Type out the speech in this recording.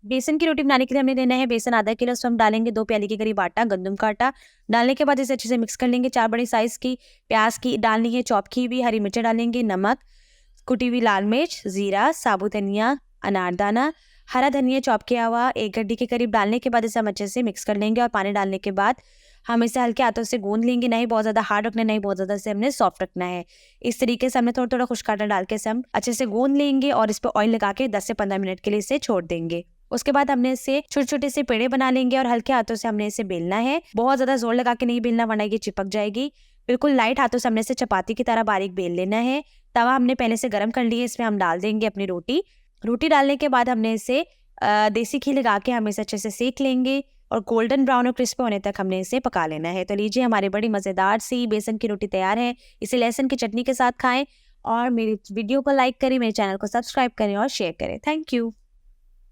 बेसन की रोटी बनाने के लिए हमें लेना है बेसन आधा किलो, उसमें हम डालेंगे 2 प्याली के करीब आटा, गंदम का आटा। डालने के बाद इसे अच्छे से मिक्स कर लेंगे। 4 बड़ी साइज़ की प्याज की डालनी है, चॉप की हुई, हरी मिर्च डालेंगे, नमक, कुटी हुई लाल मिर्च, ज़ीरा, साबुत धनिया, अनारदाना, हरा धनिया चॉप किया हुआ 1 गड्डी के करीब डालने के बाद इसे हम अच्छे से मिक्स कर लेंगे और पानी डालने के बाद हम इसे हल्के हाथों से गूंद लेंगे। नहीं बहुत ज़्यादा हार्ड रखना है, नहीं बहुत ज़्यादा इसे हमने सॉफ्ट रखना है। इस तरीके से हमने थोड़ा-थोड़ा खुश्क आटा डाल के इसे हम अच्छे से गूंद लेंगे और इस पे ऑयल लगा के 10 से 15 मिनट के लिए इसे छोड़ देंगे। उसके बाद हमने इसे छोटे-छोटे से पेड़े बना लेंगे और हल्के हाथों से हमने इसे बेलना है। बहुत ज़्यादा जोर लगा के नहीं बेलना वरना ये चिपक जाएगी। बिल्कुल लाइट हाथों से हमने इसे चपाती की तरह बारीक बेल लेना है। तवा हमने पहले से गरम कर लिया है, इसमें हम डाल देंगे अपनी रोटी। रोटी डालने के बाद हमने इसे देसी घी लगा के हम इसे अच्छे से सेक लेंगे और गोल्डन ब्राउन और क्रिस्पी होने तक हमने इसे पका लेना है। तो लीजिए हमारी बड़ी मज़ेदार सी बेसन की रोटी तैयार है। इसे लहसुन की चटनी के साथ खाएँ और मेरी वीडियो को लाइक करें, मेरे चैनल को सब्सक्राइब करें और शेयर करें। Thank you.